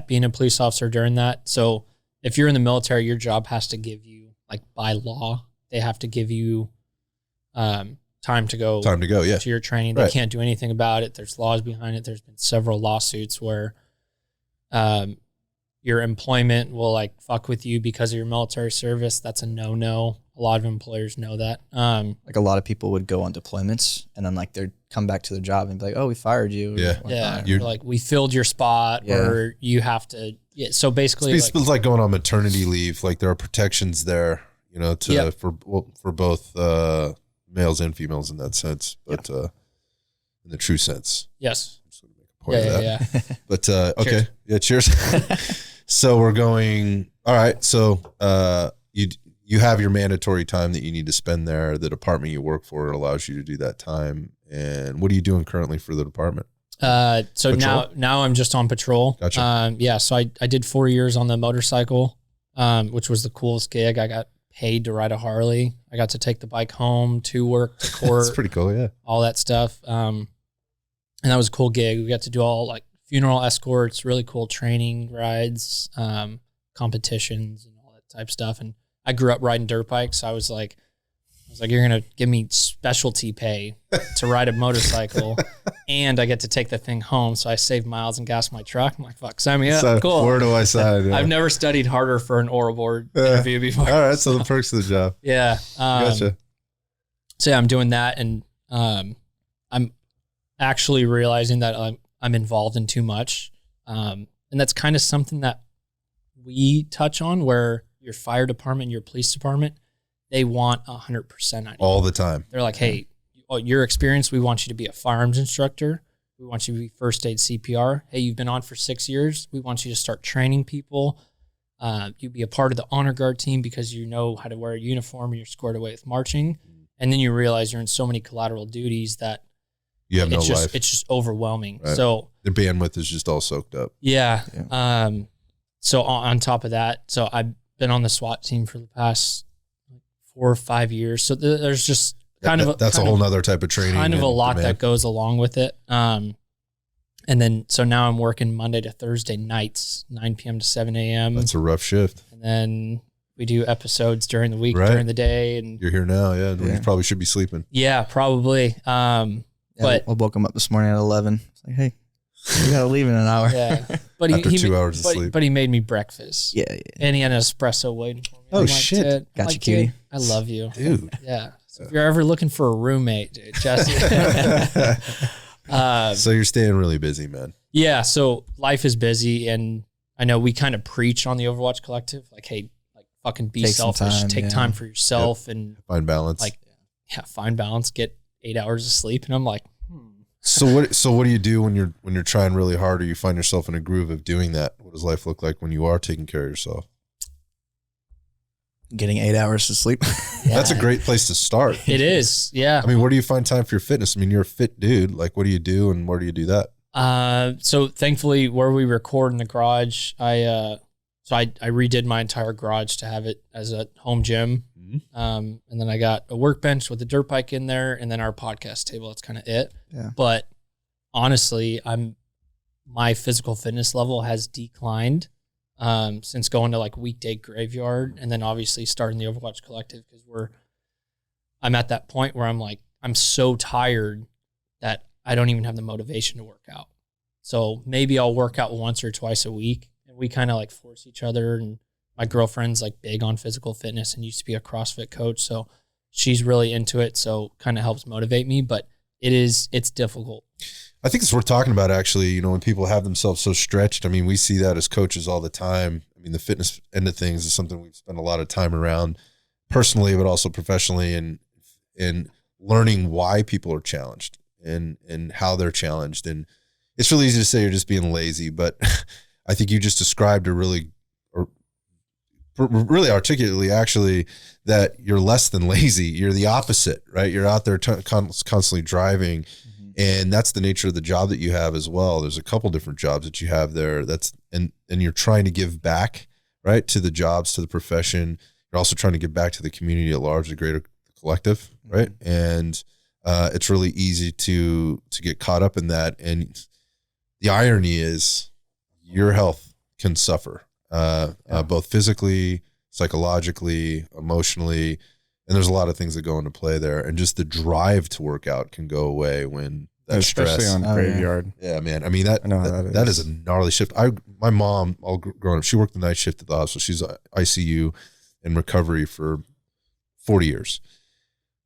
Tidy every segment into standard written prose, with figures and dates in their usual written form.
being a police officer during that. So if you're in the military, your job has to give you, like by law, they have to give you time to go to your training. They can't do anything about it. There's laws behind it. There's been several lawsuits where your employment will like fuck with you because of your military service. That's a no-no. A lot of employers know that. Like a lot of people would go on deployments and then like they'd come back to their job and be like, oh, we fired you. You're like, we filled your spot or you have to. Yeah. So basically it's like going on maternity leave. Like there are protections there, you know, for both males and females in that sense, but in the true sense. Yes. I'm just going to make a point of that. Yeah. But okay. Yeah. Cheers. So we're going, all right. So you have your mandatory time that you need to spend there. The department you work for allows you to do that time. And what are you doing currently for the department? So patrol? now I'm just on patrol. Gotcha. So I did 4 years on the motorcycle, which was the coolest gig. I got paid to ride a Harley. I got to take the bike home to work, to court. That's pretty cool. Yeah. All that stuff. And that was a cool gig. We got to do all like funeral escorts, really cool training rides, competitions and all that type of stuff. And I grew up riding dirt bikes. I was like, you're going to give me specialty pay to ride a motorcycle and I get to take the thing home. So I save miles and gas my truck. I'm like, fuck, sign me up. So cool. Where do I sign? Yeah. I've never studied harder for an oral board interview before. All right. So the perks of the job. Yeah. Gotcha. So yeah, I'm doing that. And I'm actually realizing that I'm involved in too much. And that's kind of something that we touch on where your fire department, your police department, they want 100% on you. All the time. They're like, hey, your experience, we want you to be a firearms instructor. We want you to be first aid CPR. Hey, you've been on for 6 years. We want you to start training people. You be a part of the honor guard team because you know how to wear a uniform and you're squared away with marching. And then you realize you're in so many collateral duties that you have life. It's just overwhelming. Right. So the bandwidth is just all soaked up. Yeah. So on top of that, so I've been on the SWAT team for the past 4 or 5 years. So there's just that's a whole nother type of training. Kind of a lot that goes along with it. And then, so now I'm working Monday to Thursday nights, 9 p.m. to 7 a.m. That's a rough shift. And then we do episodes during the week, during the day. And you're here now. Yeah. You probably should be sleeping. Yeah, probably. But I woke him up this morning at 11. It's like, hey, you got to leave in an hour. Yeah. But after 2 hours of sleep. But he made me breakfast. Yeah. And he had an espresso waiting for me. Oh, shit. Got you, cutie. I love you. Dude. Yeah. So if you're ever looking for a roommate, dude, Jesse. So you're staying really busy, man. Yeah. So life is busy. And I know we kind of preach on the Overwatch Collective, like, hey, like fucking be selfish, take time for yourself and find balance. Like, find balance, get 8 hours of sleep. And I'm like, So what do you do when you're trying really hard or you find yourself in a groove of doing that? What does life look like when you are taking care of yourself? Getting 8 hours of sleep. That's a great place to start. It is. Yeah. I mean, where do you find time for your fitness? I mean, you're a fit dude. Like, what do you do and where do you do that? So thankfully where we record in the garage, I redid my entire garage to have it as a home gym. And then I got a workbench with a dirt bike in there and then our podcast table. That's kind of it. Yeah. But honestly, my physical fitness level has declined since going to like weekday graveyard and then obviously starting the Overwatch Collective because I'm at that point where I'm like, I'm so tired that I don't even have the motivation to work out. So maybe I'll work out once or twice a week and we kind of like force each other. And my girlfriend's like big on physical fitness and used to be a CrossFit coach. So she's really into it. So kind of helps motivate me, but it's difficult. I think it's worth talking about actually, you know, when people have themselves so stretched. I mean, we see that as coaches all the time. I mean, the fitness end of things is something we've spent a lot of time around personally, but also professionally and learning why people are challenged and how they're challenged. And it's really easy to say you're just being lazy, but I think you just described really articulately actually that you're less than lazy. You're the opposite, right? You're out there constantly driving. And that's the nature of the job that you have as well. There's a couple different jobs that you have there. And you're trying to give back, right, to the jobs, to the profession. You're also trying to give back to the community at large, the greater collective, right? And it's really easy to get caught up in that. And the irony is your health can suffer, both physically, psychologically, emotionally, and there's a lot of things that go into play there. And just the drive to work out can go away when that especially stress. on graveyard. Yeah, man. I mean, that is a gnarly shift. My mom, all growing up, she worked the night shift at the hospital. She's ICU in recovery for 40 years.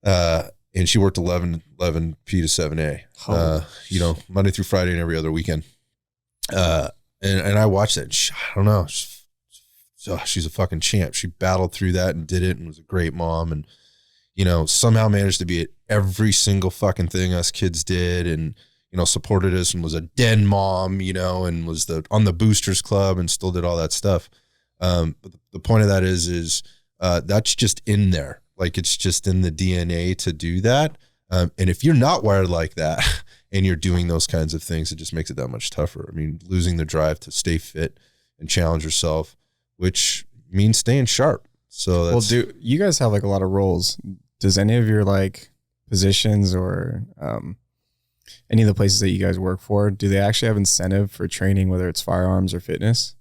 And she worked 11 P to 7A, Monday through Friday and every other weekend. And I watched that. And I don't know. She's a fucking champ. She battled through that and did it and was a great mom. And, somehow managed to be at every single fucking thing us kids did, and, supported us, and was a den mom, and was on the boosters club and still did all that stuff. But the point of that is that's just in there. Like, it's just in the DNA to do that. And if you're not wired like that and you're doing those kinds of things, it just makes it that much tougher. I mean, losing the drive to stay fit and challenge yourself, which means staying sharp. So that's, do you guys have like a lot of roles? Does any of your like positions or any of the places that you guys work for, do they actually have incentive for training, whether it's firearms or fitness?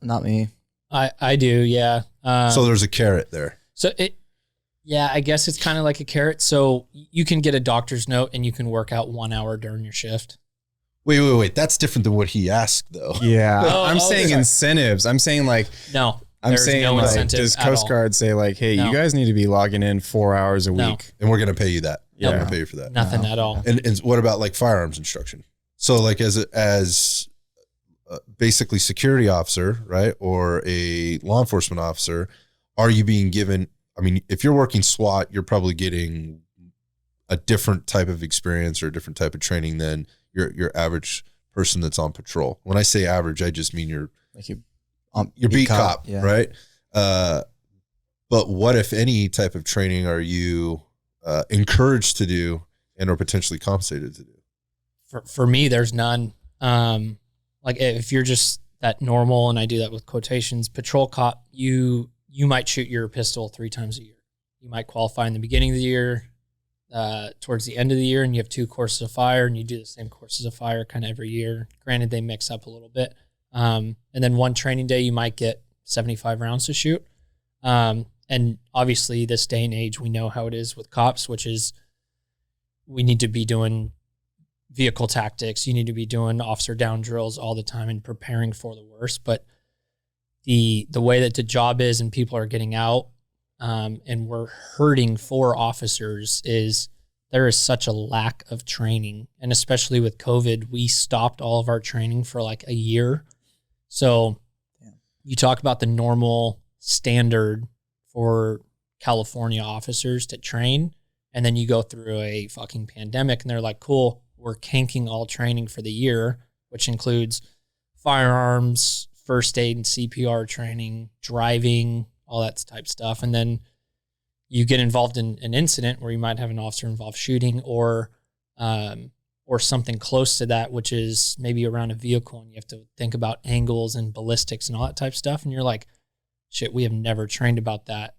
Not me. I do, yeah. so there's a carrot there. I guess it's kind of like a carrot. So you can get a doctor's note and you can work out 1 hour during your shift. Wait. That's different than what he asked, though. Yeah. I'm saying incentives. I'm saying like, no. I'm saying no like, does Coast Guard say like, hey, you guys need to be logging in 4 hours a week, and we're going to pay you that. Yeah. We're going to pay you for that. Nothing at all. And what about like firearms instruction? So like as basically security officer, right? Or a law enforcement officer, are you being given, I mean, if you're working SWAT, you're probably getting a different type of experience or a different type of training than your average person that's on patrol. When I say average, I just mean your beat cop, yeah. Right? But what, if any, type of training are you encouraged to do and or potentially compensated to do? For me, there's none. Like if you're just that normal, and I do that with quotations, patrol cop, you might shoot your pistol 3 times a year. You might qualify in the beginning of the year, towards the end of the year, and you have 2 courses of fire, and you do the same courses of fire kind of every year. Granted, they mix up a little bit. And then one training day, you might get 75 rounds to shoot. And obviously this day and age, we know how it is with cops, which is we need to be doing vehicle tactics. You need to be doing officer down drills all the time and preparing for the worst. But the way that the job is and people are getting out, and we're hurting for officers, is there is such a lack of training. And especially with COVID, we stopped all of our training for like a year. So you talk about the normal standard for California officers to train, and then you go through a fucking pandemic and they're like, cool, we're canking all training for the year, which includes firearms, first aid and CPR training, driving, all that type stuff. And then you get involved in an incident where you might have an officer involved shooting or something close to that, which is maybe around a vehicle, and you have to think about angles and ballistics and all that type stuff. And you're like, shit, we have never trained about that.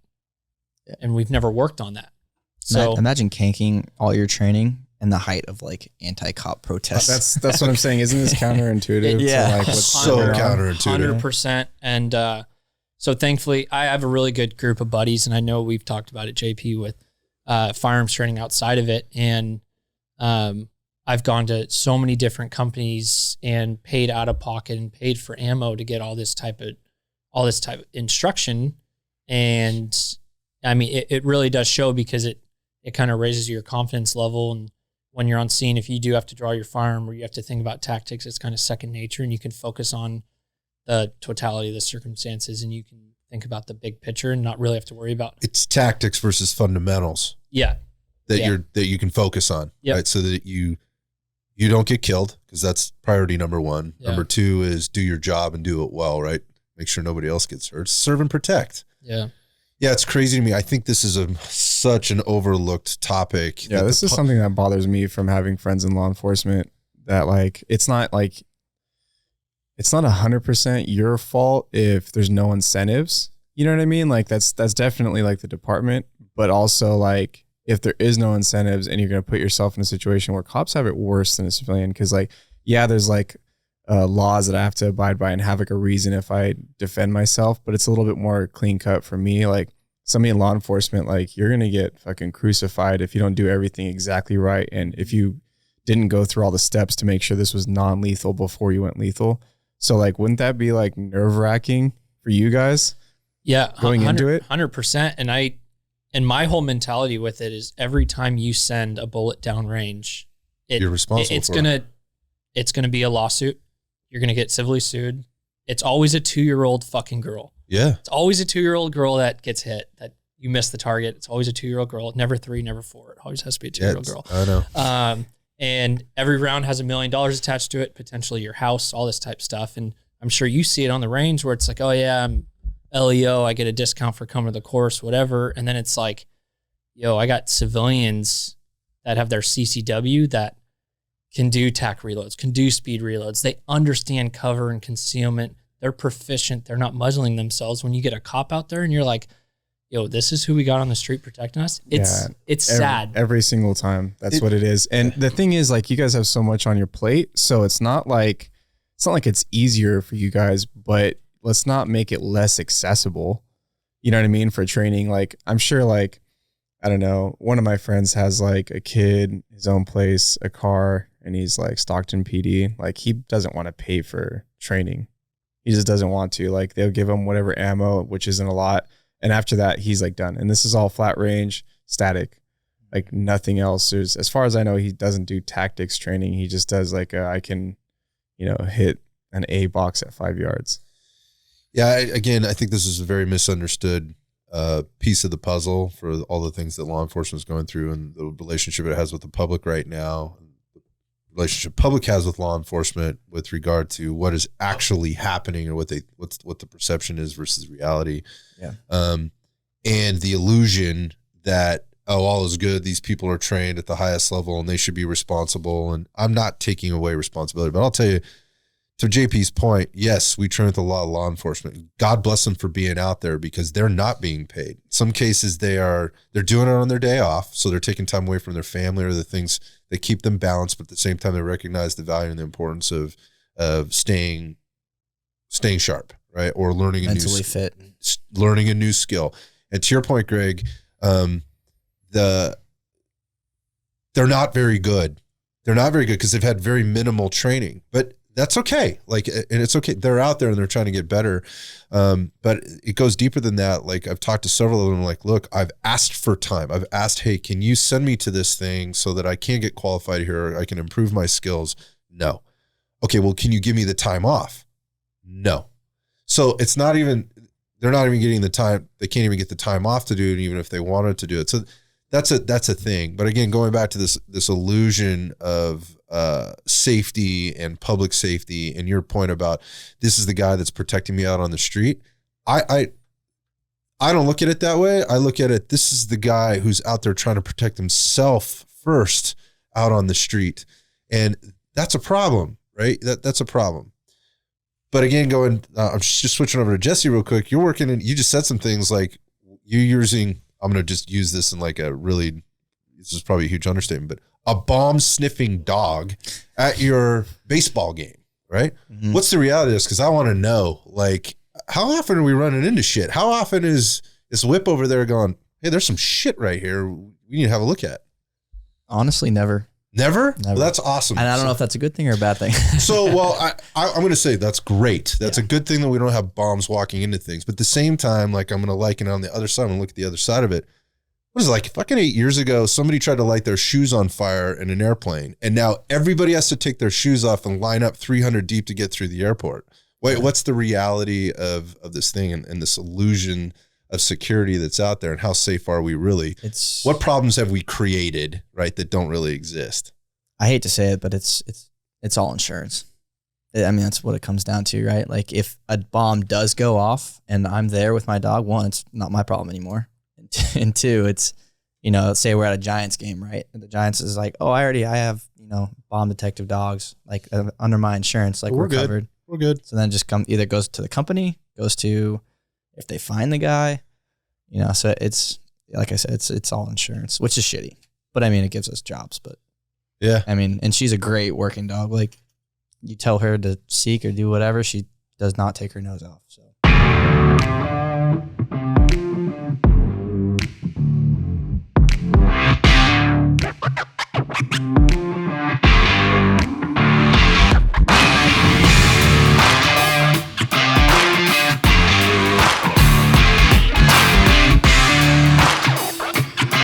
And we've never worked on that. So imagine canking all your training in the height of like anti-cop protests. That's what I'm saying. Isn't this counterintuitive? Yeah. To like what's so counterintuitive. 100%. And so thankfully, I have a really good group of buddies, and I know we've talked about it, JP, with firearms training outside of it. And I've gone to so many different companies and paid out of pocket and paid for ammo to get all this type of instruction. And I mean, it really does show, because it kind of raises your confidence level. And when you're on scene, if you do have to draw your firearm or you have to think about tactics, it's kind of second nature, and you can focus on the totality of the circumstances, and you can think about the big picture and not really have to worry about. It's tactics versus fundamentals. Yeah. That you can focus on, yep. Right? So that you don't get killed, because that's priority number 1. Yeah. Number 2 is do your job and do it well, right? Make sure nobody else gets hurt. Serve and protect. Yeah. Yeah, it's crazy to me. I think this is such an overlooked topic. Yeah, this is something that bothers me from having friends in law enforcement, that like, it's not 100% your fault if there's no incentives. You know what I mean? Like that's definitely like the department, but also like if there is no incentives and you're going to put yourself in a situation where cops have it worse than a civilian. Cause like, yeah, there's like laws that I have to abide by and have like a reason if I defend myself, but it's a little bit more clean cut for me. Like somebody in law enforcement, like you're going to get fucking crucified if you don't do everything exactly right. And if you didn't go through all the steps to make sure this was non-lethal before you went lethal. So like, wouldn't that be like nerve wracking for you guys? Yeah. Going into it? 100%. And my whole mentality with it is every time you send a bullet downrange, you're responsible it's gonna be a lawsuit. You're going to get civilly sued. It's always a 2-year-old fucking girl. Yeah. It's always a 2-year-old girl that gets hit, that you miss the target. It's always a 2-year-old girl. Never 3, never 4. It always has to be a 2-year-old girl. I know. And every round has $1 million attached to it, potentially your house, all this type of stuff. And I'm sure you see it on the range where it's like, oh yeah, I'm LEO. I get a discount for coming to the course, whatever. And then it's like, yo, I got civilians that have their CCW that can do tack reloads, can do speed reloads. They understand cover and concealment. They're proficient. They're not muzzling themselves. When you get a cop out there and you're like, yo, this is who we got on the street protecting us. It's sad. Every single time. That's what it is. And the thing is, like, you guys have so much on your plate. So it's not like it's easier for you guys, but let's not make it less accessible. You know what I mean? For training. Like, I'm sure, like, I don't know, one of my friends has like a kid, his own place, a car, and he's like Stockton PD. Like, he doesn't want to pay for training. He just doesn't want to. Like, they'll give him whatever ammo, which isn't a lot. And after that, he's like done. And this is all flat range, static, like nothing else. There's, as far as I know, he doesn't do tactics training. He just does like I can, hit an A box at 5 yards. Yeah. I think this is a very misunderstood piece of the puzzle for all the things that law enforcement is going through and the relationship it has with the public right now. The relationship public has with law enforcement with regard to what is actually happening or what the perception is versus reality. Yeah. And the illusion that, oh, all is good. These people are trained at the highest level and they should be responsible. And I'm not taking away responsibility, but I'll tell you, to JP's point, yes, we train with a lot of law enforcement. God bless them for being out there because they're not being paid. In some cases they're doing it on their day off. So they're taking time away from their family or the things that keep them balanced, but at the same time they recognize the value and the importance of staying sharp, right? Or learning mentally fit, learning a new skill. And to your point, Greg, they're not very good. They're not very good because they've had very minimal training, but that's okay. Like, and it's okay. They're out there and they're trying to get better. But it goes deeper than that. Like, I've talked to several of them, like, look, I've asked for time. I've asked, hey, can you send me to this thing so that I can get qualified here? Or I can improve my skills. No. Okay. Well, can you give me the time off? No. So it's not even, they're not even getting the time. They can't even get the time off to do it, even if they wanted to do it. So that's a thing. But again, going back to this illusion of safety and public safety, and your point about this is the guy that's protecting me out on the street. I don't look at it that way. I look at it, this is the guy who's out there trying to protect himself first out on the street. And that's a problem, right? That's a problem. But again, I'm just switching over to Jesse real quick. You're working you just said some things like you're using, I'm going to just use this in like this is probably a huge understatement, but a bomb sniffing dog at your baseball game, right? Mm-hmm. What's the reality of this? Because I want to know, like, how often are we running into shit? How often is Whip over there going, hey, there's some shit right here we need to have a look at? Honestly, never. Never? Well, that's awesome. And I don't know if that's a good thing or a bad thing. So, well, I'm going to say that's great. That's a good thing that we don't have bombs walking into things. But at the same time, like, I'm going to liken it on the other side and look at the other side of it. What is it, like fucking 8 years ago, somebody tried to light their shoes on fire in an airplane. And now everybody has to take their shoes off and line up 300 deep to get through the airport. Wait, what's the reality of this thing and this illusion of security that's out there, and how safe are we really? What problems have we created, right, that don't really exist? I hate to say it, but it's all insurance. I mean, that's what it comes down to, right? Like, if a bomb does go off and I'm there with my dog, one, it's not my problem anymore. And two, it's, let's say we're at a Giants game, right? And the Giants is like, oh, I have, bomb detective dogs, like under my insurance, like we're covered. We're good. So then just either goes to the company, goes to if they find the guy, so it's, like I said, it's all insurance, which is shitty. But I mean, it gives us jobs, but yeah, I mean, and she's a great working dog. Like, you tell her to seek or do whatever, she does not take her nose off. So.